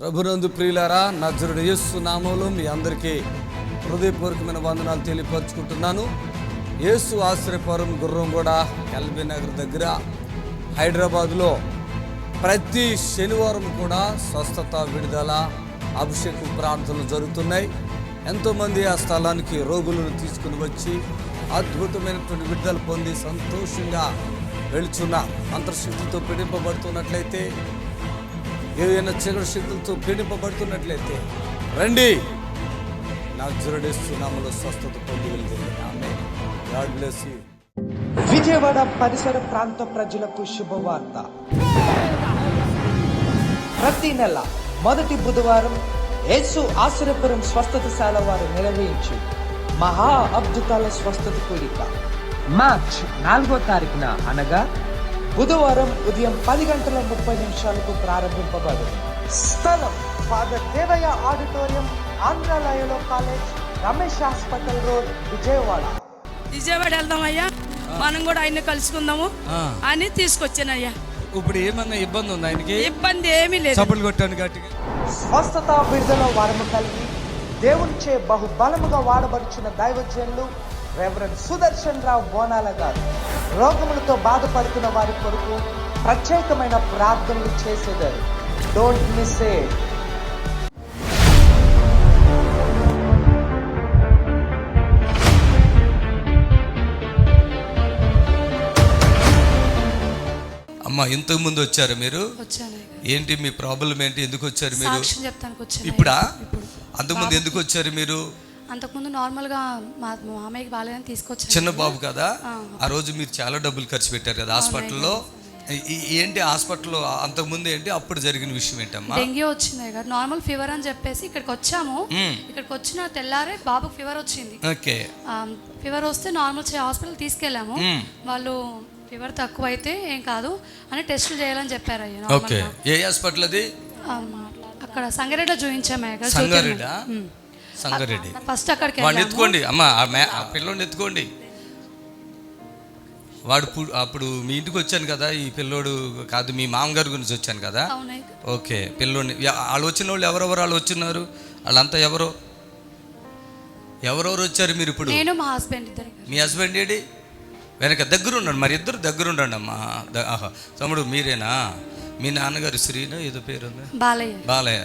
ప్రభునందు ప్రియులారా, నజరుడు యేసు నామములో మీ అందరికీ హృదయపూర్వకమైన వందనాలు తెలియపరుచుకుంటున్నాను. యేసు ఆశ్రయపురం గుర్రంగూడ ఎల్బీ నగర్ దగ్గర హైదరాబాద్లో ప్రతి శనివారం కూడా స్వస్థత, విడుదల, అభిషేకం ప్రార్థనలు జరుగుతున్నాయి. ఎంతోమంది ఆ స్థలానికి రోగులను తీసుకుని వచ్చి అద్భుతమైనటువంటి విడుదల పొంది సంతోషంగా వెళుచున్నారు. అంతర్శక్తితో పీడింపబడుతున్నట్లయితే, ఏదైనా చీకటి శక్తులతో పీడింపబడుతున్నట్లయితే రండి, నజరుడు యేసు నామములో స్వస్థత పొంది వెళ్తుంది. ఆమేన్. God bless you. విజయవాడ పరిసర ప్రాంత ప్రజలకు శుభవార్త. ప్రతి నెల మొదటి బుధవారం యేసు ఆశ్రయపురం స్వస్థతశాల వారు నిర్వహించు మహా అద్భుతాల స్వస్థత కూడిక మార్చ్ 4వ తారీఖున అనగా బుధవారం ఉదయం 10:30 ప్రారంభింపబడింది. స్థలం ఫాదర్ దేవయ్య ఆడిటోరియం, ఆంధ్రాలయలో college, Ramesh hospital road, Vijayawada. వెళ్దామయ్యా, మనం కూడా ఆయన కలుసుకుందాము అని తీసుకొచ్చానయ్యా. ఇప్పుడు ఏమన్నా ఇబ్బంది ఉందా ఆయనకి? ఇబ్బంది ఏమీ లేదు. చప్పట్లు కొట్టాను గట్టిగా. స్వస్థత, విడుదల వరము కలిగి దేవునిచే బహుబలముగా వాడబడుచున్న దైవజనులు రెవరెండ్ సుదర్శన్ రావు బోనాల గారు రోగములతో బాధపడుతున్న వారి కొరకు ప్రత్యేకమైన ప్రార్థనలు చేసేదారు. Don't miss it. అమ్మా, ఇంతకు ముందు వచ్చారు మీరు? వచ్చాను. ఏంటి మీ ప్రాబ్లం ఏంటి? ఎందుకు వచ్చారు మీరు? సాక్ష్యం చెప్తానికి వచ్చాను. ఇప్పుడా? అంతకుముందు ఎందుకు వచ్చారు మీరు? అంతకుముందు నార్మల్ గా మా మామయ్యకి బాగాలేదని తీసుకొచ్చాను. చిన్న బాబు కదా, ఆ రోజు మీరు చాలా డబ్బులు ఖర్చు పెట్టారు కదా హాస్పిటల్లో. ఏంటి హాస్పిటల్లో అంతకుముందు ఏంటి, అప్పుడు జరిగిన విషయం ఏంటమ్మా? డెంగ్యూ వచ్చింది కదా, నార్మల్ ఫీవర్ అని చెప్పేసి ఇక్కడికి వచ్చాము. ఇక్కడికి వచ్చిన తెల్లారే బాబుకు ఫీవర్ వచ్చింది. ఓకే. ఫీవర్ వస్తే నార్మల్ హాస్పిటల్ తీసుకెళ్ళాము. వాళ్ళు ఫీవర్ తక్కువ అయితే ఏం కాదు అని టెస్టులు చేయాలని చెప్పారు. ఓకే. ఏ హాస్పిటల్ అది? అక్కడ సంగారెడ్డిలో చూపించాము. సంగారెడ్డి. ఫస్ట్ అక్కడికి ఎత్తుకోండి అమ్మా, ఆ పిల్లోడిని ఎత్తుకోండి. వాడు అప్పుడు మీ ఇంటికి వచ్చాను కదా, ఈ పిల్లోడు కాదు, మీ మామగారి గురించి వచ్చాను కదా. ఓకే. పిల్లోడిని వాళ్ళు వచ్చిన వాళ్ళు ఎవరెవరు వాళ్ళు వచ్చినారు? వాళ్ళంతా ఎవరెవరు వచ్చారు మీరు ఇప్పుడు? నేను, మా హస్బెండ్ ఇద్దరు. మీ హస్బెండ్ ఏడి? వెనక దగ్గరుండండి, మరి ఇద్దరు దగ్గరుండండి అమ్మా. తమ్ముడు మీరేనా? మీ నాన్నగారు శ్రీనా ఏదో పేరు ఉంది? బాలయ్య.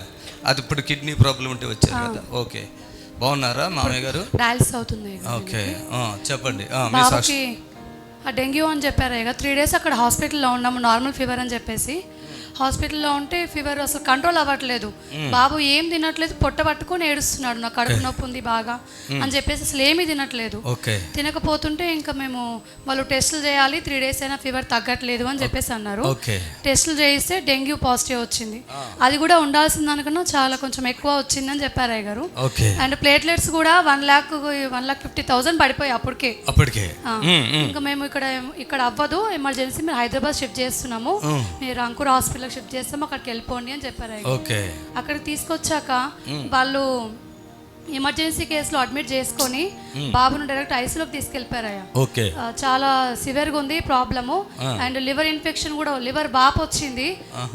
అది ఇప్పుడు కిడ్నీ ప్రాబ్లం ఉంటే వచ్చారు కదా. ఓకే. బాగున్నారా మామయ్య గారు? డయాలిసిస్ అవుతుంది. ఓకే, చెప్పండి. డెంగ్యూ అని చెప్పారు. 3 days అక్కడ హాస్పిటల్లో ఉన్నాము, నార్మల్ ఫీవర్ అని చెప్పేసి. హాస్పిటల్లో ఉంటే ఫీవర్ అసలు కంట్రోల్ అవ్వట్లేదు. బాబు ఏం తినట్లేదు, పొట్ట పట్టుకొని ఏడుస్తున్నాడు, నాకు కడుపు నొప్పి ఉంది బాగా అని చెప్పేసి అసలు ఏమీ తినట్లేదు. తినకపోతుంటే ఇంకా మేము వాళ్ళు టెస్టులు చేయాలి, 3 days అయినా ఫీవర్ తగ్గట్లేదు అని చెప్పేసి అన్నారు. టెస్టులు చేయిస్తే డెంగ్యూ పాజిటివ్ వచ్చింది. అది కూడా ఉండాల్సిన దానికన్నా చాలా కొంచెం ఎక్కువ వచ్చిందని చెప్పారు అయ్య గారు. అండ్ ప్లేట్లెట్స్ కూడా 1,50,000 పడిపోయాయి అప్పటికే. ఇంకా మేము ఇక్కడ అవ్వదు, ఎమర్జెన్సీ మీరు హైదరాబాద్ షిఫ్ట్ చేస్తున్నాము, మీరు అంకుర్ హాస్పిటల్ షిఫ్ట్ చేస్తాం, అక్కడికి వెళ్ళిపోండి అని చెప్పారు. అక్కడికి తీసుకొచ్చాక వాళ్ళు ఎమర్జెన్సీ కేసులో అడ్మిట్ చేసుకొని బాబును డైరెక్ట్ ఐసీలోకి తీసుకెళ్ళిపోయారయ్యా. చాలా సివియర్గా ఉంది ప్రాబ్లము. అండ్ లివర్ ఇన్ఫెక్షన్ కూడా, లివర్ బాప్ వచ్చింది,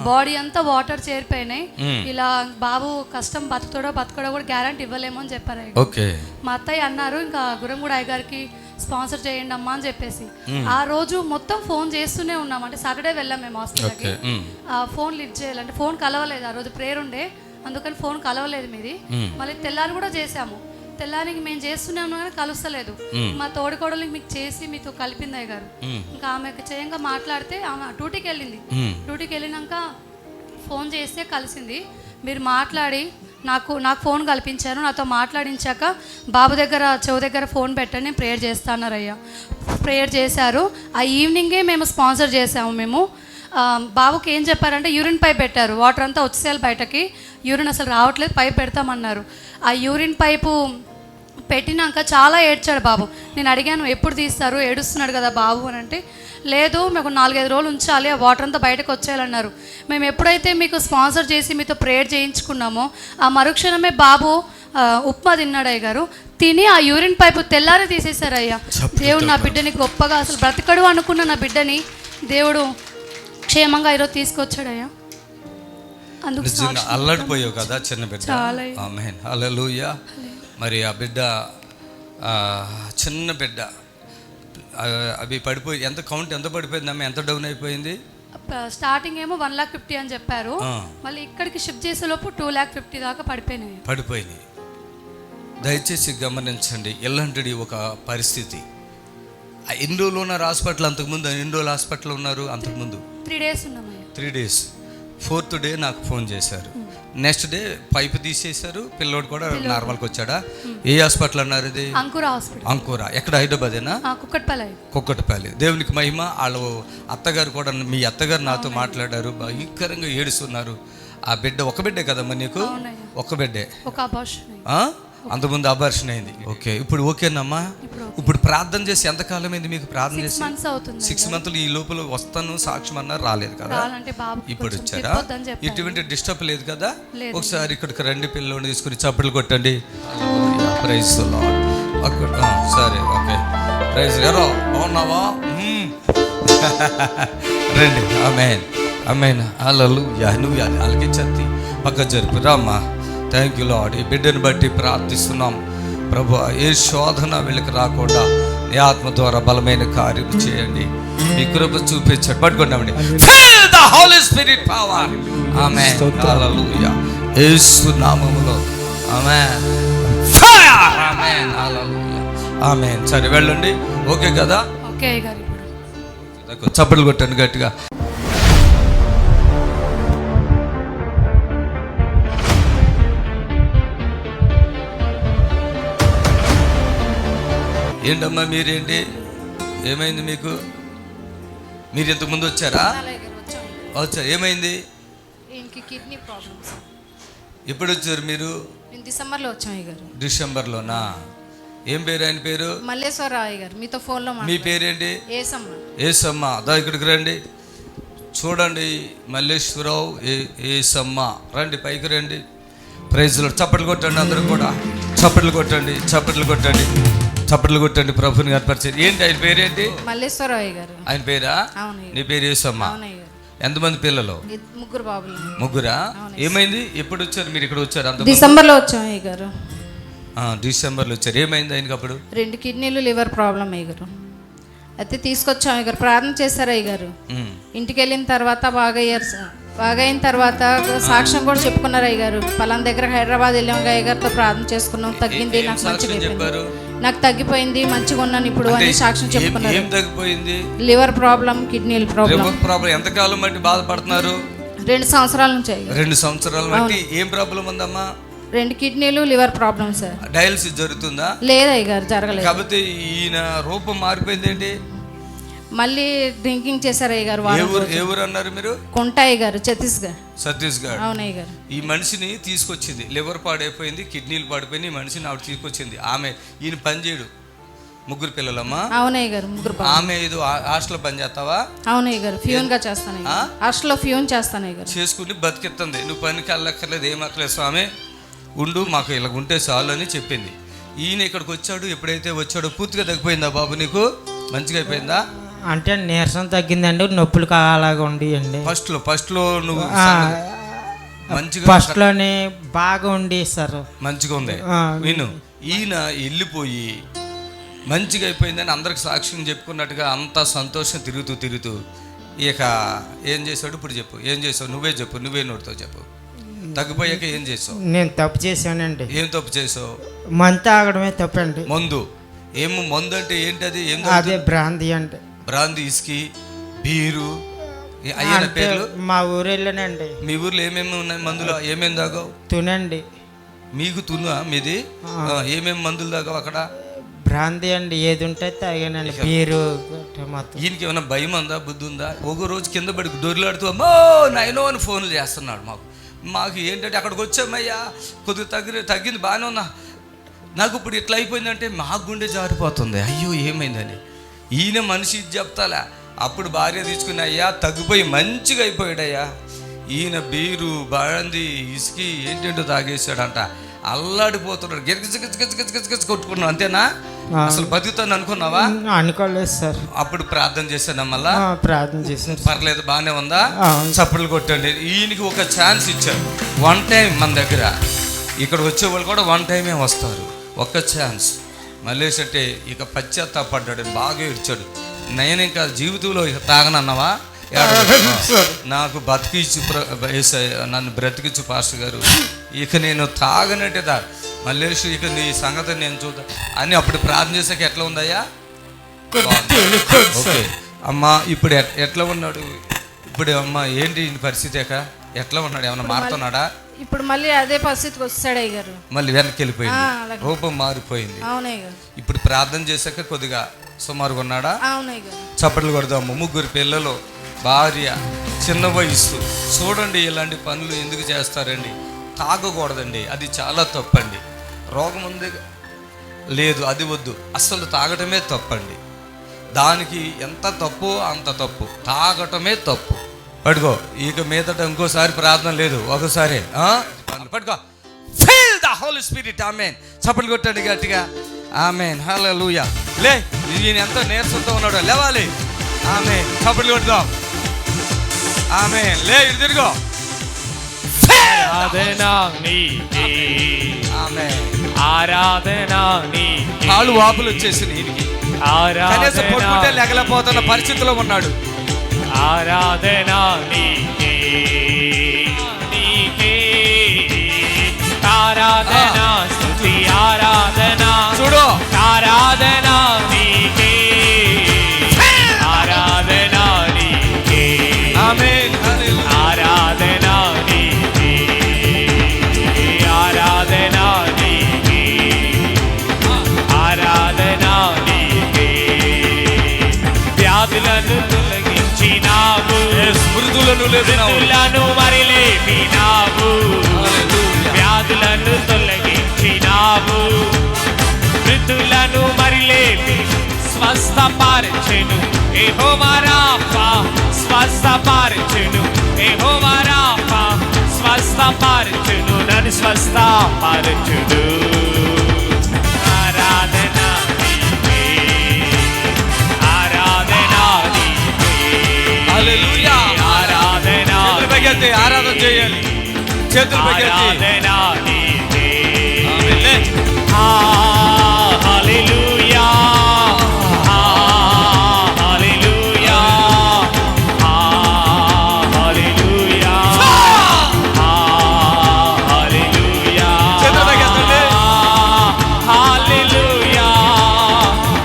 బాడీ అంతా వాటర్ చేరిపోయినాయి. ఇలా బాబు కష్టం బతకడో కూడా గ్యారంటీ ఇవ్వలేము అని చెప్పారు. మా అత్తయ్య అన్నారు, ఇంకా గురంగూడ అయ్య గారికి స్పాన్సర్ చేయండి అమ్మా అని చెప్పేసి. ఆ రోజు మొత్తం ఫోన్ చేస్తూనే ఉన్నాం. అంటే సాటర్డే వెళ్ళాం మేము హాస్పిటల్కి. ఫోన్ లిఫ్ట్ చేయాలంటే ఫోన్ కలవలేదు. ఆ రోజు ప్రేయర్ ఉండే, అందుకని ఫోన్ కలవలేదు మీది. మళ్ళీ తెల్లారి కూడా చేసాము, తెల్లారికి మేము చేస్తూనే ఉన్నాం కానీ కలుస్తలేదు. మా తోడికోడలికి మీకు చేసి మీతో కలిపింది అయ్య గారు. ఇంకా ఆమెకు చేయంగా మాట్లాడితే ఆమె డ్యూటీకి వెళ్ళింది. డ్యూటీకి వెళ్ళినాక ఫోన్ చేస్తే కలిసింది. మీరు మాట్లాడి నాకు ఫోన్ కల్పించారు, నాతో మాట్లాడించాక బాబు దగ్గర చెవు దగ్గర ఫోన్ పెట్టండి, నేను ప్రేయర్ చేస్తానరయ్యా. ప్రేయర్ చేశారు. ఆ ఈవినింగే మేము స్పాన్సర్ చేసాము. మేము బాబుకి ఏం చెప్పారంటే యూరిన్ పైప్ పెట్టారు, వాటర్ అంతా వచ్చేయాలి బయటకి, యూరిన్ అసలు రావట్లేదు, పైప్ పెడతామన్నారు. ఆ యూరిన్ పైపు పెట్టినాక చాలా ఏడ్చాడు బాబు. నేను అడిగాను ఎప్పుడు తీస్తారు, ఏడుస్తున్నాడు కదా బాబు అని అంటే, లేదు మీకు 4-5 రోజులు ఉంచాలి, ఆ వాటర్ అంతా బయటకు వచ్చేయాలన్నారు. మేము ఎప్పుడైతే మీకు స్పాన్సర్ చేసి మీతో ప్రేయర్ చేయించుకున్నామో ఆ మరుక్షణమే బాబు ఉప్మా తిన్నాడు అయ్య గారు. తిని ఆ యూరిన్ పైపు తెల్లారి తీసేశారయ్యా. దేవుడు నా బిడ్డని గొప్పగా, అసలు బ్రతకడు అనుకున్న నా బిడ్డని దేవుడు క్షేమంగా ఈరోజు తీసుకొచ్చాడయ్యా. అందుకు నిజంగా అల్లాడిపోయావు కదా చిన్న బిడ్డ. చాలా. ఆమేన్, హల్లెలూయా. మరి ఆ బిడ్డ చిన్న బిడ్డ అవి పడిపోయి ఎంత కౌంట్ ఎంత పడిపోయింది అమ్మ, ఎంత డౌన్ అయిపోయింది? స్టార్టింగ్ ఏమో 1,50,000 అని చెప్పారు, మళ్ళీ ఇక్కడికి షిఫ్ట్ చేసే లోపు 2,50,000 దాకా పడిపోయినాయి. దయచేసి గమనించండి, ఇలాంటి ఒక పరిస్థితి. ఎన్ని రోజులు ఉన్నారు హాస్పిటల్? అంతకుముందు ఎన్ని రోజులు హాస్పిటల్ ఉన్నారు? అంతకుముందు 3 days ఉన్నామయ్యా. 3 days. 4th day నాకు ఫోన్ చేశారు. నెక్స్ట్ డే పైపు తీసేశారు, పిల్లోడు కూడా నార్మల్కి వచ్చాడా? ఏ హాస్పిటల్ అన్నారు ఇది? అంకురా. ఎక్కడ? హైదరాబాదేనా? కుక్కట్పల్లి. దేవునికి మహిమ. వాళ్ళు అత్తగారు కూడా, మీ అత్తగారు నాతో మాట్లాడారు, భయంకరంగా ఏడుస్తున్నారు. ఆ బిడ్డ ఒక బిడ్డే కదమ్మా నీకు? ఒక బిడ్డే. అంతకుముందు అబార్షన్ అయింది. ఓకే, ఇప్పుడు ఓకేనమ్మా. ఇప్పుడు ప్రార్థన చేసి ఎంతకాలం అయింది మీకు ప్రార్థన చేసి? 6 months. ఈ లోపల వస్తాను సాక్ష్యం అన్నారు, రాలేదు కదా? ఇప్పుడు వచ్చారా? ఎటువంటి డిస్టర్బ్ లేదు కదా? ఒకసారి ఇక్కడికి రండి, పిల్లోని తీసుకుని చప్పట్లు కొట్టండి. Praise the lord. సరే, ఓకే. ప్రైజ్. ఎవరో బాగున్నావా? రండి. ఆమేన్, ఆమేన్, హల్లెలూయా. నువ్వు వాళ్ళకి చత్తి పక్క జరుపు రామ్మా. Thank you lord. ఈ బిడ్డను బట్టి ప్రార్థిస్తున్నాం ప్రభు. ఏ శోధన వీళ్ళకి రాకుండా నీ ఆత్మ ద్వారా బలమైన కార్యం చేయండి, మీ కృప చూపించండి. పట్టుకుంటామండి. Fill the holy spirit power. ఆమేన్, హల్లెలూయా. యేసు నామములో ఆమేన్. ఫైర్. ఆమేన్, హల్లెలూయా. ఆమేన్. సరే వెళ్ళండి. ఓకే కదా? ఓకే గారు. చప్పట్లు కొట్టండి గట్టిగా. ఏంటమ్మా మీరేంటి, ఏమైంది మీకు? మీరు ఇంతకు ముందు వచ్చారా? వచ్చారు. ఏమైంది? Kidney problems. ఎప్పుడు వచ్చారు మీరు? డిసెంబర్లో వచ్చాం గారు. డిసెంబర్లోనా? ఏం పేరు ఆయన పేరు? మల్లేశ్వరరావు గారు. మీతో ఫోన్లో. మీ పేరేంటి? ఏసమ్మ. ఏసమ్మ. దా ఇక్కడికి రండి. చూడండి, మల్లేశ్వరరావు ఏసమ్మ. రండి, పైకి రండి. ప్రైజ్లో చప్పట్లు కొట్టండి అందరూ కూడా. చప్పట్లు కొట్టండి, చప్పట్లు కొట్టండి, చప్పట్లు కొట్టండి. ప్రభుని కనపరిచారు. ఏంటి ఆయన పేరేంటి? మల్లేశ్వరరావు గారు. ఆయన పేరా? నీ పేరు ఏసమ్మ. ఎంతమంది పిల్లలు? 3 బాబులు. ముగ్గురా? ఏమైంది? ఎప్పుడు వచ్చారు మీరు? ఇక్కడ వచ్చారు? అంత డిసెంబర్లో వచ్చాం గారు. డిసెంబర్లో వచ్చారు. ఏమైంది ఆయనకి అప్పుడు? 2 కిడ్నీలు, లివర్ ప్రాబ్లం గారు. అయితే తీసుకొచ్చాం గారు. ప్రార్థన చేశారు గారు. ఇంటికి వెళ్ళిన తర్వాత బాగా అయిన తర్వాత సాక్ష్యం కూడా చెప్పుకున్నారు గారు. పలానా దగ్గర హైదరాబాద్ వెళ్ళాం, గారితో ప్రార్థన చేసుకున్నాం, తగ్గింది, నాకు మంచిగా చెప్పారు, నాకు తగ్గిపోయింది, మంచిగా ఉన్నాను ఇప్పుడు అని సాక్ష్యం చెప్పుకున్నారు. ఏం తగ్గిపోయింది? లివర్ ప్రాబ్లం, కిడ్నీల ప్రాబ్లం. ఎంతకాలం బట్టి బాధపడుతున్నారు? 2 సంవత్సరాల నుంచి. 2 సంవత్సరాల బట్టి ఏం ప్రాబ్లం ఉందమ్మా? 2 కిడ్నీలు, లివర్ ప్రాబ్లం సార్. డయాలసిస్ జరుగుతుందా? లేదా గారు, జరగలేదు. కాబట్టి ఈయన రూపం మారిపోయింది ఏంటి? మళ్ళీ డ్రింకింగ్ చేశారు గారు. ఏ ఊరు అన్నారు మీరు? కొంటాయి గారు, ఛత్తీస్గఢ్. అవునయ్య గారు. ఈ మనిషిని తీసుకొచ్చింది, లివర్ పాడైపోయింది, కిడ్నీలు పాడిపోయింది. ఈ మనిషిని ఆవిడ తీసుకొచ్చింది. ఆమె ఈయన పని చేయడు. 3 పిల్లలమ్మా? అవునయ్య గారు, 3. ఆమె ఏదో హాస్టల్లో పని చేస్తావా? అవునయ్య గారు, ఫ్యూన్ గా చేస్తాను. హాస్టల్లో ఫ్యూన్ చేస్తాను గారు. చేసుకుని బతికిస్తుంది. నువ్వు పనికి వెళ్ళక్కర్లేదు, ఏమక్కర్లేదు స్వామి, ఉండు, మాకు ఇలా ఉంటే చాలు అని చెప్పింది. ఈయన ఇక్కడికి వచ్చాడు. ఎప్పుడైతే వచ్చాడో పూర్తిగా తగ్గిపోయిందా బాబు నీకు? మంచిగా అయిపోయిందా? అంటే నీరసం తగ్గిందండి, నొప్పులు అలాగా ఉండియండి. ఫస్ట్లో నువ్వు మంచిగా ఫస్ట్లోనే బాగా ఉండి సార్, మంచిగా ఉంది. విను, ఈయన వెళ్ళిపోయి మంచిగా అయిపోయిందని అందరికి సాక్ష్యం చెప్పుకున్నట్టుగా అంతా సంతోషం తిరుగుతూ ఇక ఏం చేశాడు ఇప్పుడు చెప్పు. ఏం చేసావు? నువ్వే చెప్పు, నువ్వే నోటితో చెప్పు. తగ్గిపోయాక ఏం చేసావు? నేను తప్పు చేశానండి. ఏం తప్పు చేసావు? మందు తాగడమే తప్పండి. మందు? మందు అంటే ఏంటది? అదే బ్రాందీ అంటే. బ్రాందీ, ఇస్కీ, బీరు అయ్యా పేర్లు? మా ఊరెళ్ళానండి. మీ ఊర్లో ఏమేమి ఉన్నాయి మందులు? ఏమేమి తాగావు? తునండి. మీకు తునా మీది? ఏమేమి మందులు తాగావు అక్కడ? బ్రాందీ అండి, ఏది ఉంటే తాగానండి. బీరు మొత్తం. ఈయనకి ఏమైనా భయం ఉందా, బుద్ధి ఉందా? ఒక రోజు కింద పడి దొరిలాడుతూ అమ్మో నాయనో అని ఫోన్లు చేస్తున్నాడు మాకు ఏంటంటే అక్కడికి వచ్చామయ్యా, కొద్దిగా తగ్గింది, బాగానే ఉన్నా, నాకు ఇప్పుడు ఇట్లా అయిపోయిందంటే మాకు గుండె జారిపోతుంది. అయ్యో ఏమైందని ఈయన మనిషి చెప్తాలా. అప్పుడు భార్య తీసుకుని అయ్యా తగ్గిపోయి మంచిగా అయిపోయాడయ్యా. ఈయన బీరు, బాంది, ఇసుకి ఏంటంటో తాగేసాడంట. అల్లాడిపోతున్నాడు, గిరగిచ కొట్టుకున్నాడు. అంతేనా? అసలు బతుకుతాను అనుకున్నావా? అనుకోలేదు సార్. అప్పుడు ప్రార్థన చేశాను మళ్ళా. ప్రార్థన చేశాను. పర్లేదు, బాగానే ఉందా? చప్పట్లు కొట్టండి. ఈయనకి ఒక ఛాన్స్ ఇచ్చారు. 1 టైం మన దగ్గర ఇక్కడ వచ్చే వాళ్ళు కూడా 1 టైమే వస్తారు. ఒక్క ఛాన్స్. మల్లేష్ అంటే ఇక పశ్చాత్తాపడ్డాడు, బాగా ఏడ్చాడు. నేను ఇంకా జీవితంలో ఇక తాగనన్నావా? నాకు బతికిచ్చు నన్ను బ్రతికిచ్చు పాస్టర్ గారు, ఇక నేను తాగనట్టే తా మల్లేష్, ఇక నీ సంగతి నేను చూద్దా అని అప్పుడు ప్రార్థన చేశాక ఎట్లా ఉందయ్యా? ఓకే అమ్మా, ఇప్పుడు ఎట్లా ఉన్నాడు ఇప్పుడు? అమ్మ ఏంటి పరిస్థితి? ఎట్లా ఉన్నాడు? ఏమన్నా మారుతున్నాడా? ఇప్పుడు మళ్ళీ అదే పరిస్థితికి వస్తాడు అయ్యారు. మళ్ళీ వెనక్కి వెళ్ళిపోయింది, రూపం మారిపోయింది. ఇప్పుడు ప్రార్థన చేశాక కొద్దిగా సుమారుగా ఉన్నాడా? చప్పట్లు కొడదాము. 3 పిల్లలు, భార్య, చిన్న వయస్సు. చూడండి, ఇలాంటి పనులు ఎందుకు చేస్తారండి? తాగకూడదండి, అది చాలా తప్పండి. రోగం ఉంది లేదు, అది వద్దు. అస్సలు తాగటమే తప్పండి. దానికి ఎంత తప్పు అంత తప్పు. తాగటమే తప్పు. పట్టుకో, ఇక మీదట ఇంకోసారి ప్రార్థన లేదు, ఒకసారి పట్టుకో. Feel the holy spirit. ఆమేన్. చప్పట్లు కొట్టండి గట్టిగా. ఆమేన్. హల్లెలూయా. లే, ఈయన ఎంత నీరసంతో ఉన్నాడో, లేవాలి. ఆమేన్. చప్పట్లు కొడదాం. ఆమేన్. లే, ఇటు తిరుగో. ఆరాధనా నీకే, ఆమేన్. ఆరాధనా నీకే. కాళ్ళు వాపులు వచ్చేసి ఈయనకి కనీసం పట్టుకుంటే లేకపోతున్న పరిస్థితిలో ఉన్నాడు. ఆరాధనా నీకే, నీకే ఆరాధనా, స్తుతి ఆరాధనా. చూడు, ఆరాధనా నీకే, ఆరాధనా నీకే. ఆమేన్. ఆరాధనా నీకే, ఆరాధనా నీకే, ఆరాధనా నీకే. వ్యాధులను తొలగించినావు, మృతులను మరి లేపినావు. వ్యాధులను తొలగించినావు, మృతులను మరి లేపి స్వస్థపరచెను యెహోవా రాఫా. స్వస్థపరచెను యెహోవా రాఫా. స్వస్థపరచెను, నన్ను స్వస్థపరచును. ఆరాధనా నీకే, ఆరాధనా నీకే. హల్లెలూయా. ఆరాధనా పైకెత్తి ఆరాధన చేయాలి. చేతులు పైకెత్తి. ఆరాధనా నీకే. ఆమేన్. హల్లెలూయా, హల్లెలూయా, హల్లెలూయా, హల్లెలూయా. చేతులు పైకెత్తండి. హల్లెలూయా,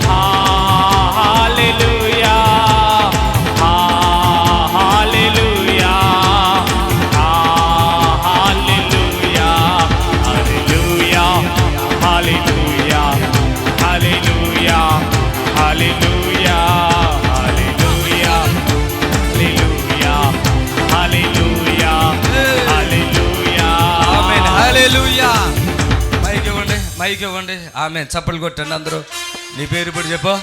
హల్లెలూయా, హల్లెలూయా, హల్లెలూయా, హల్లెలూయా, హల్లెలూయా, హల్లెలూయా, హల్లెలూయా, హల్లెలూయా, హల్లెలూయా, హల్లెలూయా. ఆమేన్. హల్లెలూయా. మైక్ ఇవ్వండి, మైక్ ఇవ్వండి. ఆమేన్. చప్పట్లు కొట్టండి అందరూ. నీ పేరు ఇప్పుడు చెప్పు.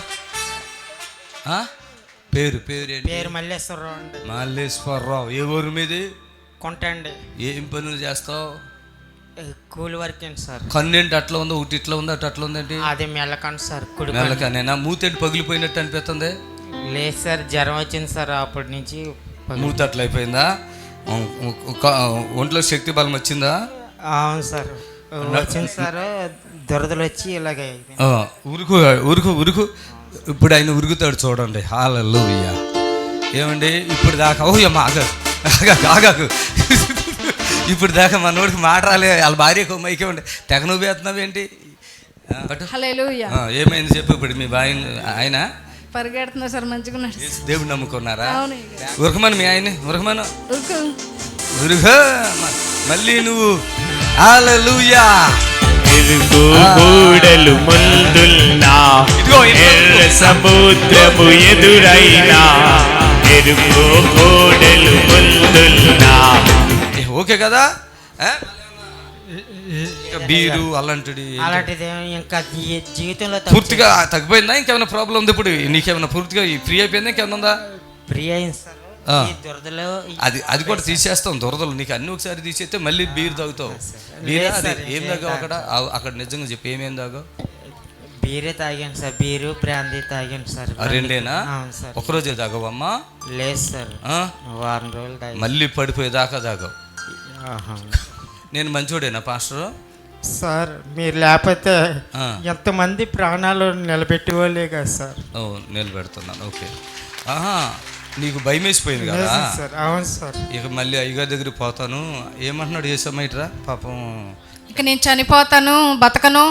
పేరు ఏంటి? పేరు మల్లేశ్వరరావు అండి. మల్లేశ్వరరావు. ఏ ఊరు మీది? కొంటండి. ఏం పనులు చేస్తావు? కూలి వర్క్ ఏంటి సార్? కన్నేంటి అట్లా ఉందో, ఒకటి ఇట్లా ఉందో, అటు అట్లా ఉందేంటి? అదే మెల్లకండి సార్. కుడి నెలకనేనా? మూతేంటి పగిలిపోయినట్టు అనిపిస్తుంది? లేదు సార్, జ్వరం వచ్చింది సార్, అప్పటి నుంచి మూత అట్లా అయిపోయిందా? ఒంట్లో శక్తి బలం వచ్చిందా? అవును సార్, వచ్చింది సార్. దురదలు వచ్చి ఇలాగ ఉరుకు ఉరుకు ఉరుకు. ఇప్పుడు ఆయన ఉరుగుతాడు చూడండి. హల్లెలూయా. ఏమండి ఇప్పుడు దాకా ఓయమ్మ ఆగాకు. ఇప్పుడు దాకా మనోడికి మాట రాలే, వాళ్ళ భార్యకు మైకే ఉండే తెగ నువ్వు వేస్తున్నావేంటి? హల్లెలూయా. ఏమైంది చెప్పు. ఇప్పుడు మీ ఆయన పరిగెడుతున్నా సార్, మంచిగా ఉన్నాడు. దేవుడు నమ్ముకున్నారా? అవును. ఉరకమని మీ ఆయన ఉరకమను. ఉరుకు. ఉరుగు. మళ్ళీ నువ్వు హల్లెలూయా. ఎరుగు గోడలు ముందున్నా, ఎర్ర సముద్రము ఎదురైనా. ఎరుగు గోడలు ముందున్నా. ఓకే కదా? బీరు అలాంటిది ఇంకా జీవితంలో పూర్తిగా తగ్గిపోయిందా? ఇంకేమైనా ప్రాబ్లం ఉంది ఇప్పుడు? నీకేమైనా పూర్తిగా ఫ్రీ అయిపోయిందా? ఇంకేమైనా ఉందా? ఫ్రీ అయింది సార్. దురదలు అది కూడా తీసేస్తాం. దురదలు నీకు అన్ని ఒకసారి తీసేస్తే మళ్ళీ బీర్ తాగుతావు. బీరా? అది ఏం తాగావు అక్కడ? అక్కడ నిజంగా చెప్పి ఏమేం తాగావు? బీరే తాగాను సార్, బీరు బ్రాందీ తాగాను సార్. రెండేనా? అవును సార్. ఒకరోజే తాగవమ్మా? లేదు సార్, ఆ? వారం రోజులు తాగాను. మళ్ళీ పడిపోయేదాకా తాగవు. ఆహా. నేను మంచోడేనా పాస్టర్? సార్ మీరు లేకపోతే ఆ. ఎంతమంది ప్రాణాలు నిలబెట్టేవాళ్ళే కదా సార్. ఓ, నిలబెడుతున్నాను. ఓకే. ఆహా, నీకు భయం వేసిపోయింది కదా? లేదు సార్. అవును సార్. ఇక మళ్ళీ అయ్యగారి దగ్గరికి పోతాను ఏమంటున్నాడు ఏసమ్మైట్రా పాపం? ఇక నేను చనిపోతాను, బతకను,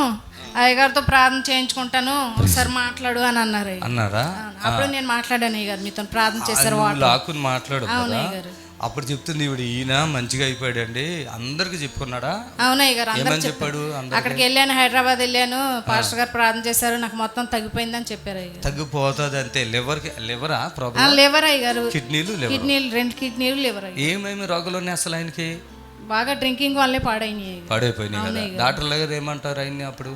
అయ్యగారితో ప్రార్థన చేయించుకుంటాను, ఒకసారి మాట్లాడు అని అన్నారు అయ్య. అన్నారా? అప్పుడు నేను మాట్లాడాను అయ్యగారు, మీతో ప్రార్థన చేశారు. నువ్వు లాక్కుని మాట్లాడు అవును కదా. అయ్యగారు. అప్పుడు చెప్తుంది ఈవిడ, ఈయన మంచిగా అయిపోయాడండి అందరికి చెప్పుకున్నాడా? అవును అయ్యగారు, అందరూ ఏమని చెప్పాడు. చెప్పాడు? అక్కడికి వెళ్ళాను, హైదరాబాద్ వెళ్ళాను, పాస్టర్ గారు ప్రార్థన చేశారు, నాకు మొత్తం తగ్గిపోయిందని చెప్పారు అయ్యగారు. తగ్గిపోతుంది అంతే. లివరా ప్రాబ్లం? లేవర్ అయ్యగారు, కిడ్నీలు లివర్. కిడ్నీలు, 2 కిడ్నీలు లేవర్ అయ్యారు. ఏమేమి రోగాలు ఉన్నాయి అసలు ఆయనకి? బాగా డ్రింకింగ్ వల్లే పాడైనాయి. పాడైపోయినాయి కదా. డాక్టర్లు కదా ఏమంటారు ఆయన్ని అప్పుడు?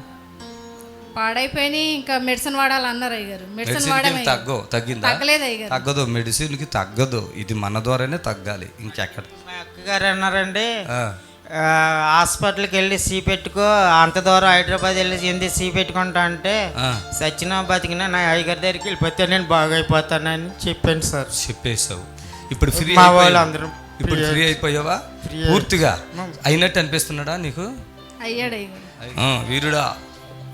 పాడైపోయినాయి, ఇంకా మెడిసిన్ వాడాలన్నారు అయ్యారు. మెడిసిన్ వాడమే, తగ్గిందా? తగ్గలేదు అయ్యారు. తగ్గదు, మెడిసిన్కి తగ్గదు. ఇది మన ద్వారానే తగ్గాలి, ఇంకెక్కడ. మా అక్కగారు అన్నారండి, ఆ, హాస్పిటల్కి వెళ్ళి సీ పెట్టుకో, అంత దూరం హైదరాబాద్ వెళ్ళి ఎందుకు సీ పెట్టుకుంటా అంటే, ఆ. సచ్చినా బతికినా నా అయ్యగారి దగ్గరికి వెళ్ళిపోతే నేను బాగైపోతానని చెప్పాను సార్. చెప్పేసావు. ఇప్పుడు ఫ్రీ మా వాళ్ళు అందరూ ఇప్పుడు ఫ్రీ అయిపోయావా? పూర్తిగా అయినట్టు అనిపిస్తున్నాడా నీకు? అయ్యాడు అయ్యారు. వీరుడా,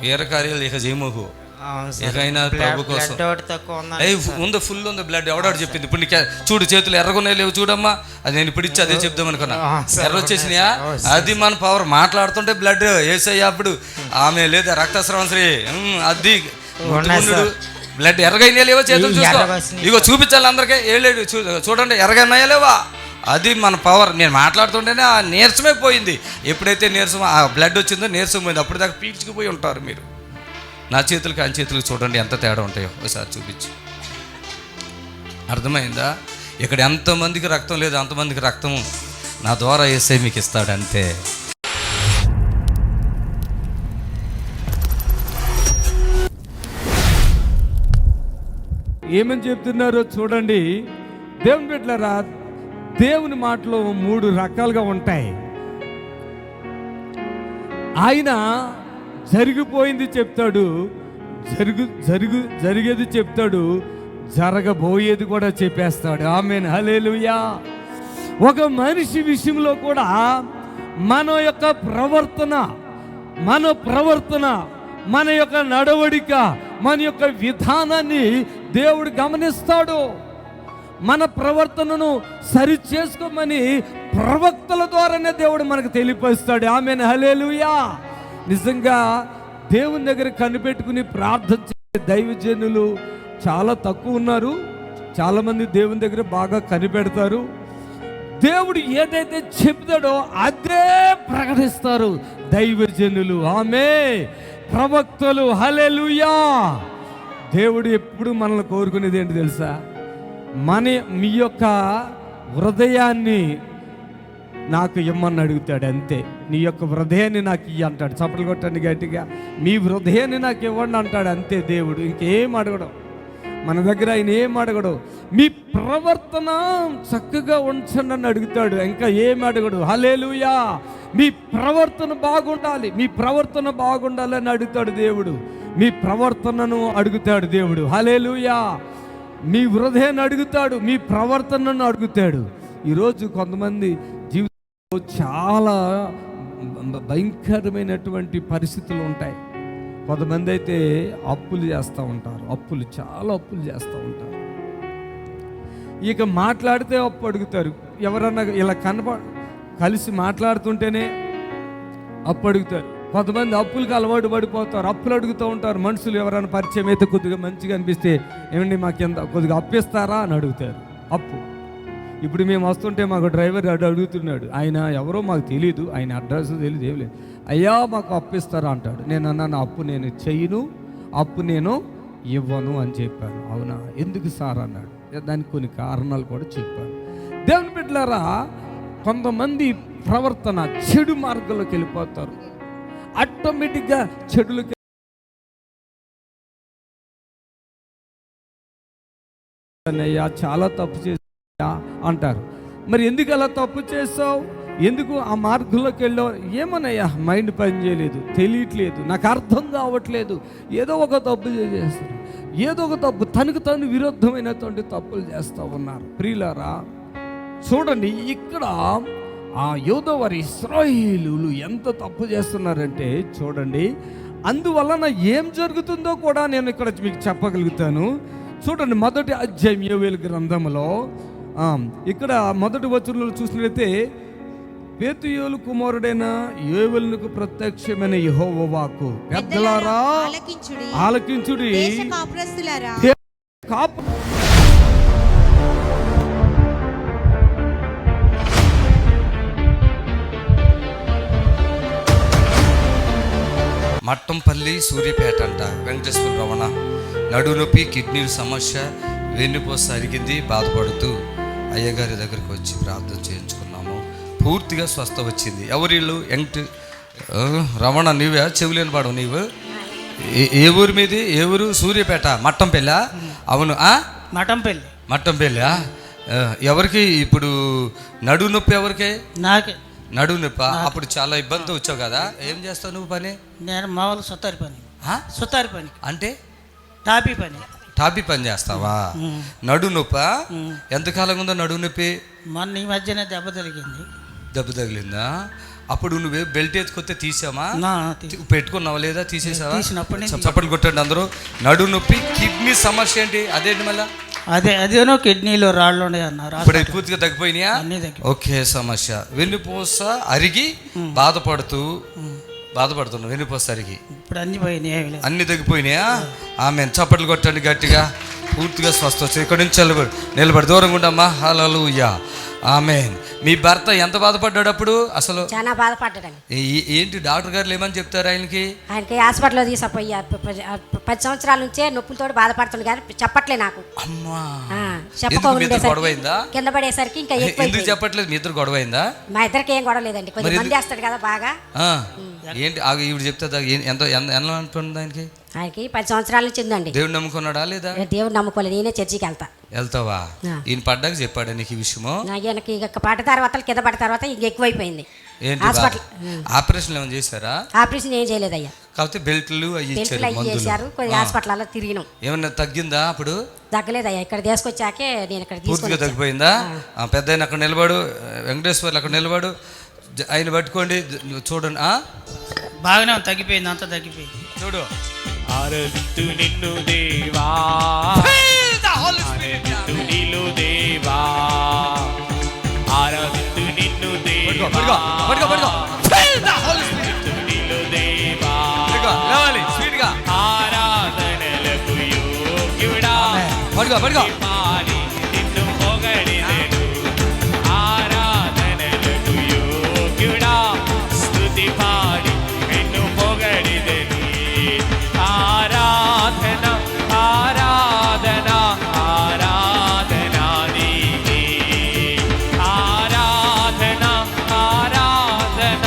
వీర కార్యాలు ఇక చేయమోకు. అవును సార్. ఇకైనా ప్రభు కోసం. బ్లడ్ ఒకటి తక్కువ ఉందండి. ఉంది, ఫుల్ ఉంది బ్లడ్. ఎవడాడు చెప్పింది? ఇప్పుడు నీకు చూడు, చేతులు ఎర్రగొన్నాయి లేవు చూడమ్మా. అది నేను ఇప్పుడు ఇచ్చి అదే చెప్దాం అనుకున్నా. ఎర్ర వచ్చేసినాయా? అది మన పవర్. మాట్లాడుతుంటే బ్లడ్ వేసయ్యా. అప్పుడు ఆమె లేదా రక్తస్రావం శ్రీ అది బ్లడ్ ఎర్రగైనా లేవో చేతులు చూసుకో. ఇగో చూపించాలి అందరికీ. ఏలేడు చూడండి, ఎర్రగైనాయా లేవా? అది మన పవర్. నేను మాట్లాడుతుంటేనే ఆ నీరసమే పోయింది. ఎప్పుడైతే నీరసం ఆ బ్లడ్ వచ్చిందో నీరసం పోయింది. అప్పుడు దాకా పీల్చుకుపోయి ఉంటారు మీరు. నా చేతులకి ఆయన చేతులకు చూడండి ఎంత తేడా ఉంటాయో ఒకసారి చూపించి. అర్థమైందా? ఇక్కడ ఎంతమందికి రక్తం లేదు అంతమందికి రక్తం నా ద్వారా యేసయ్య మీకు ఇస్తాడు అంతే. ఏమని చెప్తున్నారో చూడండి. దేవుని బిడ్డలారా, దేవుని మాటలు 3 రకాలుగా ఉంటాయి. ఆయన జరిగిపోయింది చెప్తాడు, జరిగేది చెప్తాడు, జరగబోయేది కూడా చెప్పేస్తాడు. ఆమేన్, హల్లెలూయా. ఒక మనిషి విషయంలో కూడా మన యొక్క ప్రవర్తన, మన యొక్క నడవడిక, మన యొక్క విధానాన్ని దేవుడు గమనిస్తాడు. మన ప్రవర్తనను సరి చేసుకోమని ప్రవక్తల ద్వారానే దేవుడు మనకు తెలియపరుస్తాడు. ఆమేన్, హల్లెలూయా. నిజంగా దేవుని దగ్గర కనిపెట్టుకుని ప్రార్థన చేసే దైవజనులు చాలా తక్కువ ఉన్నారు. చాలామంది దేవుని దగ్గర బాగా కనిపెడతారు. దేవుడు ఏదైతే చెప్తాడో అదే ప్రకటిస్తారు దైవజనులు. ఆమేన్, ప్రవక్తలు. హల్లెలూయా. దేవుడు ఎప్పుడు మనల్ని కోరుకునేది ఏంటి తెలుసా? మీ యొక్క హృదయాన్ని నాకు ఇమ్మని అడుగుతాడు అంతే. నీ యొక్క హృదయాన్ని నాకు ఇయ్యి అంటాడు. చప్పట్లు కొట్టండి గట్టిగా. మీ హృదయాన్ని నాకు ఇవ్వండి అంటాడు అంతే దేవుడు. ఇంకేం అడగడం మన దగ్గర, ఆయన ఏం అడగడు. మీ ప్రవర్తన చక్కగా ఉంచండి అని అడుగుతాడు, ఇంకా ఏం అడగడు. హల్లెలూయా. మీ ప్రవర్తన బాగుండాలి, మీ ప్రవర్తన బాగుండాలని అడుగుతాడు దేవుడు. మీ ప్రవర్తనను అడుగుతాడు దేవుడు. హల్లెలూయా. మీ హృదయాన్ని అడుగుతాడు, మీ ప్రవర్తనను అడుగుతాడు. ఈరోజు కొంతమంది జీవితంలో చాలా భయంకరమైనటువంటి పరిస్థితులు ఉంటాయి. కొంతమంది అయితే అప్పులు చేస్తూ ఉంటారు, చాలా అప్పులు చేస్తూ ఉంటారు. ఇక మాట్లాడితే అప్పు అడుగుతారు. ఎవరన్నా ఇలా కలిసి మాట్లాడుతుంటేనే అప్పు అడుగుతారు. కొంతమంది అప్పులకు అలవాటు పడిపోతారు, అప్పులు అడుగుతూ ఉంటారు. మనుషులు ఎవరైనా పరిచయం అయితే కొద్దిగా మంచిగా అనిపిస్తే, ఏమండి మాకు ఎంత కొద్దిగా అప్పిస్తారా అని అడుగుతారు. అప్పు. ఇప్పుడు మేము వస్తుంటే మాకు డ్రైవర్ అడుగుతున్నాడు. ఆయన ఎవరో మాకు తెలియదు, ఆయన అడ్రస్ తెలియదు, ఏం లేదు. అయ్యా మాకు అప్పిస్తారా అంటాడు. నేను అన్నాను, అప్పు నేను చెయ్యను, అప్పు నేను ఇవ్వను అని చెప్పాను. అవునా, ఎందుకు సార్ అన్నాడు. దానికి కొన్ని కారణాలు కూడా చెప్పాను. దేవుని బిడ్డలారా, కొంతమంది ప్రవర్తన చెడు మార్గంలోకి వెళ్ళిపోతారు. ఆటోమేటిక్గా చెడులకి చాలా తప్పు చేసా అంటారు. మరి ఎందుకు అలా తప్పు చేసావు? ఎందుకు ఆ మార్గంలోకి వెళ్ళో ఏమోనయ్యా మైండ్ పని చేయలేదు, తెలియట్లేదు, నాకు అర్థం కావట్లేదు, ఏదో ఒక తప్పు చేస్తారు, ఏదో ఒక తప్పు తనకు తను విరుద్ధమైనటువంటి తప్పులు చేస్తూ ఉన్నారు. ప్రియులారా చూడండి, ఇక్కడ ఆ యోధవారి ఇశ్రాయేలీయులు ఎంత తప్పు చేస్తున్నారంటే చూడండి, అందువలన ఏం జరుగుతుందో కూడా నేను ఇక్కడ మీకు చెప్పగలుగుతాను. చూడండి, మొదటి అధ్యాయం యోవేలు గ్రంథంలో ఇక్కడ మొదటి వచనంలో చూసినట్లయితే, పేతుయేలు కుమారుడైన యోవేలునకు ప్రత్యక్షమైన యెహోవా వాక్కు, పెద్దలారా ఆలకించుడి, మట్టంపల్లి సూర్యపేట అంట వెంకటేశ్వర రమణ నడునొప్పి, కిడ్నీల సమస్య, వెన్నుపోస అరిగింది, బాధపడుతూ అయ్యగారి దగ్గరికి వచ్చి ప్రార్థన చేయించుకున్నాము. పూర్తిగా స్వస్థ వచ్చింది. ఎవరిళ్ళు? రమణ, నీవే చెవులేని పాడు నీవు? ఏ ఊరి మీది? ఏ ఊరు? సూర్యపేట. మట్టంపల్లి? అవును. మట్టంపల్లి. ఎవరికి ఇప్పుడు నడువు నొప్పి? ఎవరికి? నాకే నడువు నొప్పి. అప్పుడు చాలా ఇబ్బంది వచ్చావు కదా, ఏం చేస్తావు నువ్వు పని? నేను మామూలు సుతారి పని అంటే టాపీ పని చేస్తావా? నడువు నొప్పి ఎంతకాలంగా ఉందో నడువు నొప్పి? మొన్న ఈ మధ్యనే దెబ్బ తగిలిందా? అప్పుడు నువ్వే బెల్ట్ ఎత్తుకొస్తే తీసామా? పెట్టుకున్నావా లేదా? తీసేసావా? చప్పట్లు కొట్టండి అందరూ. నడువు నొప్పి, కిడ్నీ సమస్య ఏంటి? అదేంటి మళ్ళా? అదేనో కిడ్నీలో రాళ్ళు అన్నారు. ఇప్పుడు పూర్తిగా తగ్గిపోయినాయా? ఓకే. సమస్య వెన్నుపూస అరిగి బాధపడుతున్నావు. వెన్నుపూస అరిగి ఇప్పుడు అన్ని తగ్గిపోయినాయా? ఆమె చప్పట్లు కొట్టండి గట్టిగా. పూర్తిగా స్వస్థ వచ్చి ఇక్కడ నుంచి నిలబడి దూరంగా ఉండమ్మా. హల్లెలూయా, ఆమేన్. మీ భర్త ఎంత బాధపడ్డాడు అప్పుడు? అసలు చాలా బాధపడ్డాడు. ఏంటి డాక్టర్ గారు ఏమని చెప్తారు ఆయనకి హాస్పిటల్లో తీసుకుపోయి 10 సంవత్సరాల నుంచే నొప్పులతో బాధపడుతుంది కానీ చెప్పట్లే నాకు. అమ్మా, చెప్పకపోయిందా? కింద పడేసరికి ఇంకా ఎందుకు చెప్పట్లేదు? మీ ఇద్దరు గొడవ అయిందా? మా ఇద్దరికి ఏం గొడవ లేదండి, కొంచెం మంది చేస్తాడు కదా బాగా. ఏంటి ఇవి చెప్తా ఎంత అంటుంది ఆయనకి? ఆయనకి 10 సంవత్సరాల నుంచి ఉందండి. దేవుడు నమ్ముకున్నాడా లేదా? దేవుడు నమ్ముకోలేదు. నేనే చర్చికి వెళ్తావా? ఈయన పడ్డాక చెప్పాడు నీకు ఈ విషయము? ఆయనకి పడ్డ తర్వాత కింద పడ్డ తర్వాత ఇంక ఎక్కువైపోయింది. హాస్పిటల్ ఆపరేషన్ ఏమైనా చేశారా? ఆపరేషన్ ఏం చేయలేదయ్యా, కాకపోతే బెల్ట్లు అవి చేశారు. హాస్పిటల్లో తిరిగినాం. ఏమన్నా తగ్గిందా? అప్పుడు తగ్గలేదయ్యా. ఇక్కడ తీసుకొచ్చాకే నేను ఇక్కడ పూర్తిగా తగ్గిపోయిందా? పెద్ద ఆయన అక్కడ నిలబడు, వెంకటేశ్వర్లు అక్కడ నిలబడు, ఆయన పట్టుకోండి చూడండి. బాగానే తగ్గిపోయింది, అంతా తగ్గిపోయింది. చూడు. ఆరాధింతు నిన్ను దేవా, ఆరాధింతు నీలో దేవా, ఆరాధింతు నిన్ను దేవా, ఆరాధింతు నీలో దేవా, ఆరాధనలకు యోగ్యుడా, పాడి నిన్ను పొగడినెను, ఆరాధనలకు యోగ్యుడా, స్తుతి పాడి నిన్ను పొగడినెను. ఆరాధన ఆరాధన ఆరాధన నీకే, ఆరాధన ఆరాధన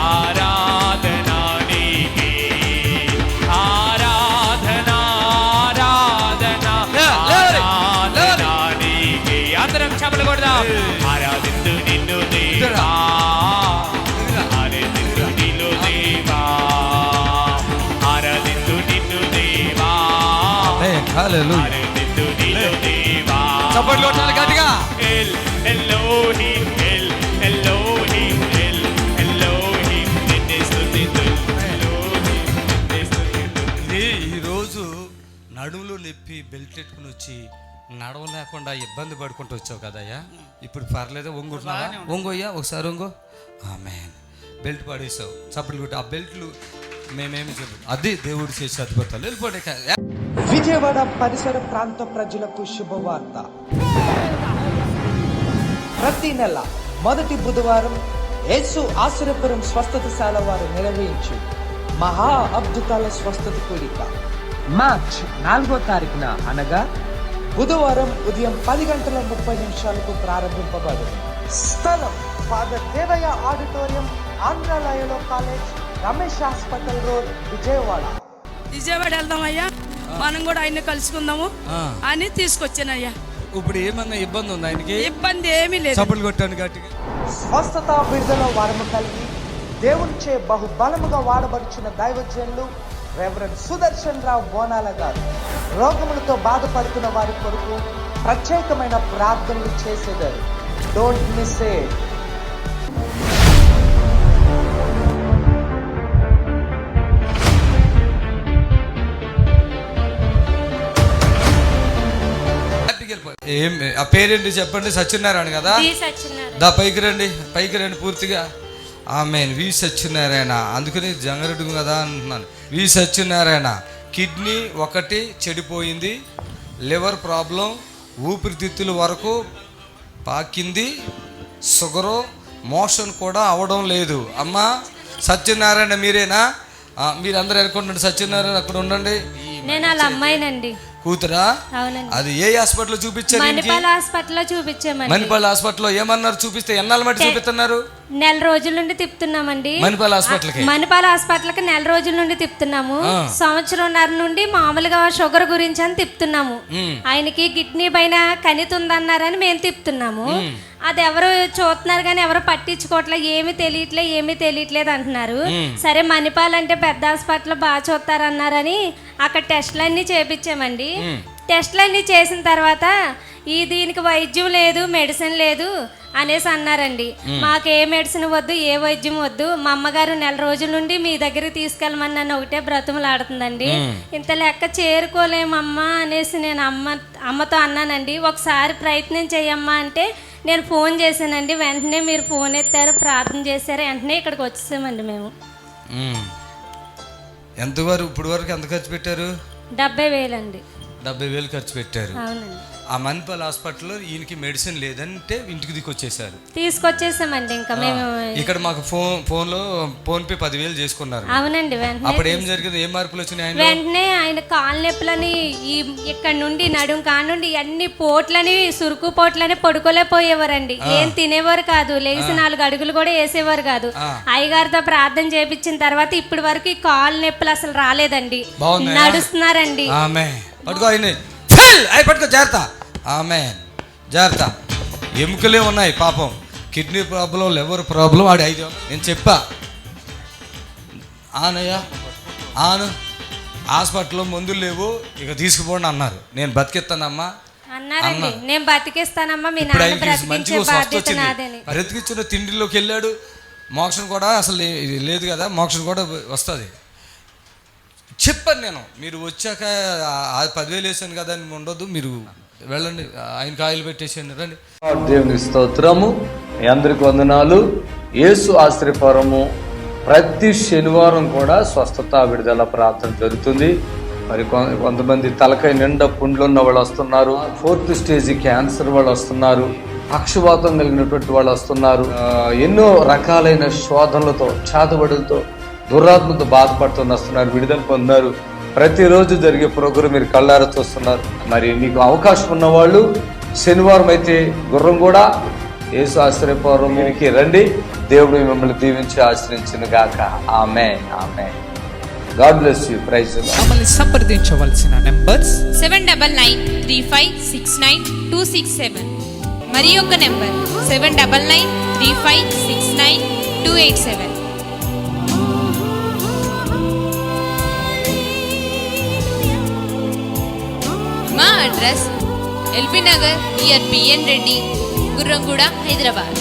ఆరాధన నీకే, ఆరాధన ఆరాధన ఆరాధన నీకే. అందరం చప్పట్లు కొడదాం. ఆరాధించు నిన్ను దేవా, ఆరాధించు నిన్ను దేవా, ఆరాధించు నిన్ను దేవా, ఆరాధించు నిన్ను దేవా. చప్పట్లు కొట్టాలి గట్టిగా. ఎల్ ఎల్లోహిం, ఎల్ ఎల్లోహిం, ఎల్ ఎల్లోహిం, నిన్నే స్తుతింతును, ఎల్లోహిం, నిన్నే స్తుతింతును. ఈరోజు నడుములో నొప్పి బెల్ట్ ఎట్టుకుని వచ్చి నడవలేకుండా ఇబ్బంది పడుకుంటూ వచ్చావు కదయ్యా. ఇప్పుడు పర్లేదు, ఒంగుంటున్నావా? ఒంగోయ్యా, ఒకసారి ఒంగో. ఆమేన్. బెల్ట్ పడేసావు, చప్పట్లు కొట్టి. ఆ బెల్ట్లు మేమేమి చెప్పు, అది దేవుడు చేసి అద్భుతాలు. వెళ్ళిపోతే విజయవాడ పరిసర ప్రాంత ప్రజలకు శుభవార్త. ప్రతి నెల మొదటి బుధవారం యేసు ఆశ్రయపురం స్వస్థతశాల వారు నిర్వహించు మహా అద్భుతాల స్వస్థత కూడిక మార్చ్ 4వ తారీఖున అనగా బుధవారం ఉదయం 10:30 ప్రారంభింపబడింది. స్థలం ఫాదర్ దేవయ్య ఆడిటోరియం, ఆంధ్రాలయలో college, Ramesh hospital road, Vijayawada. వెళ్దామయ్యా, మనం కూడా ఆయన్ని కలుసుకుందాము అని తీసుకొచ్చానయ్యా. ఇప్పుడు ఏమన్నా ఇబ్బంది ఉందా ఆయనకి? ఇబ్బంది ఏమీ లేదు. చప్పట్లు కొట్టాను గట్టిగా. స్వస్థత విడుదల వరము కలిగి దేవునిచే బహుబలముగా వాడబడుచున్న దైవజనులు రెవరెండ్ సుదర్శన్ రావు బోనాల గారు రోగములతో బాధపడుతున్న వారి కొరకు ప్రత్యేకమైన ప్రార్థనలు చేసేదారు. Don't miss it. ఏం ఆ పేరేంటి చెప్పండి? సత్యనారాయణ కదా? దా పైకి రండి, పైకి రండి పూర్తిగా. ఆమెన్. వి సత్యనారాయణ. అందుకని జంగరెడ్డి కదా అంటున్నాను. వి సత్యనారాయణ. కిడ్నీ ఒకటి చెడిపోయింది, లివర్ ప్రాబ్లం, ఊపిరితిత్తుల వరకు పాకింది, షుగరు, మోషన్ కూడా అవడం లేదు. అమ్మా సత్యనారాయణ మీరేనా? మీరందరూ అనుకుంటుండండి. సత్యనారాయణ అక్కడ ఉండండి. నేను వాళ్ళ అమ్మాయినండి. కూతురా? అవునండి. అది ఏ హాస్పిటల్ చూపించారు? మణిపాల్ హాస్పిటల్లో చూపించామండి. మణిపాల్ హాస్పిటల్లో ఏమన్నారు? చూపిస్తే ఎన్నాళ్ళ మట్టి చూపిస్తున్నారు? నెల రోజుల నుండి తిప్పుతున్నామండి. మణిపాల్ హాస్పిటల్కి నెల రోజుల నుండి తిప్పుతున్నాము. సంవత్సరంన్నర నుండి మామూలుగా షుగర్ గురించి అని తిప్పుతున్నాము. ఆయనకి కిడ్నీ పైన కణితుందన్నారని మేము తిప్పుతున్నాము. అది ఎవరు చూస్తున్నారు కానీ ఎవరు పట్టించుకోవట్లేదు. ఏమీ తెలియట్లేదు అంటున్నారు. సరే మణిపాల్ అంటే పెద్ద హాస్పిటల్ బాగా చూస్తారన్నారని అక్కడ టెస్టులన్నీ చేపించామండి. టెస్టులన్నీ చేసిన తర్వాత దీనికి వైద్యం లేదు, మెడిసిన్ లేదు అనేసి అన్నారండి. మాకు ఏ మెడిసిన్ వద్దు, ఏ వైద్యం వద్దు, మా అమ్మగారు నెల రోజుల నుండి మీ దగ్గరికి తీసుకెళ్ళమని నన్ను ఒకటే బ్రతుములాడుతుందండి. ఇంత లెక్క చేరుకోలేమమ్మా అనేసి నేను అమ్మతో అన్నానండి. ఒకసారి ప్రయత్నం చేయమ్మా అంటే నేను ఫోన్ చేశానండి. వెంటనే మీరు ఫోన్ ఎత్తారు, ప్రార్థన చేశారు, వెంటనే ఇక్కడికి వచ్చేసామండి మేము. ఎంతవరకు ఇప్పుడు వరకు ఎంత ఖర్చు పెట్టారు? 70,000 అండి. 70,000 ఖర్చు పెట్టారు. అవునండి. ఆ మణిపాల్ హాస్పిటల్లో ఈయనకి మెడిసిన్ లేదంటే ఇంటికి తీసుకొచ్చేసామండి. ఇంకా మేము ఇక్కడ మాకు ఫోన్ పే 10,000 చేసుకున్నారు. అవునండి. అప్పుడు ఏం జరిగింది? ఏం మార్పులు వచ్చినాయి? వెంటనే ఆయన కాళ్ళ నొప్పులని ఇక్కడ నుండి నడుం కాడ నుండి అన్ని పోట్లని, సురుకు పోట్లని పడుకోలేకపోయేవారండి. ఏం తినేవారు కాదు, లేచి 4 అడుగులు కూడా వేసేవారు కాదు. అయ్యగారితో ప్రార్థన చేపించిన తర్వాత ఇప్పటి వరకు ఈ కాళ్ళ నొప్పులు అసలు రాలేదండి. నడుస్తున్నారండి. పట్టుకో జాగ్రత్త. జాగ్రత్త. ఎముకలే ఉన్నాయి పాపం. Kidney problem, liver problem. ఆడి 5 నేను చెప్పా ఆనయ్యా హాస్పిటల్లో మందులు లేవు, ఇక తీసుకుపోండి అన్నారు. నేను బతికిస్తానమ్మా అన్నారండి. నేను బతికిస్తానమ్మా, మీ నాన్న బ్రతికించే బాధ్యత నాదని. బ్రతికించిన తిండిలోకి వెళ్ళాడు. మోక్షం కూడా అసలు లేదు కదా, మోక్షం కూడా వస్తుంది. చెప్పాను నేను, మీరు వచ్చాక 10,000 వేసాను కదా అని ఉండొద్దు, మీరు వెళ్ళండి, ఆయనకి ఆయిల్ పెట్టేసేయండి, రండి. దేవుని స్తోత్రము. మీ అందరికి వందనాలు. యేసు ఆశ్రయపురము ప్రతి శనివారం కూడా స్వస్థత విడుదల ప్రార్థన జరుగుతుంది. మరి కొంతమంది తలకాయ నిండా పుండ్లు ఉన్న వాళ్ళు వస్తున్నారు, 4th స్టేజ్ క్యాన్సర్ వాళ్ళు వస్తున్నారు, పక్షవాతం కలిగినటువంటి వాళ్ళు వస్తున్నారు, ఎన్నో రకాలైన శోధనలతో, చేతబడులతో, దురాత్మతో బాధపడుతూ వస్తున్నారు, విడుదల పొందారు. ప్రతిరోజు జరిగే ప్రోగ్రాం మీరు కళ్ళారా చూస్తున్నారు. మరి మీకు అవకాశం ఉన్నవాళ్ళు శనివారం అయితే గుర్రం కూడా యేసు ఆశ్రయపురంకి రండి. దేవుడు మిమ్మల్ని దీవించి ఆశ్రయించును గాక. ఆమేన్. ఆమేన్. God bless you. Praise the lord. మమ్మల్ని సంప్రదించవలసిన నంబర్స్ 7993569267 మరి ఒక నంబర్ 7993569287. మా అడ్రస్ ఎల్బీ నగర్ నియర్ బిఎన్ రెడ్డి, గుర్రంగూడ, హైదరాబాద్.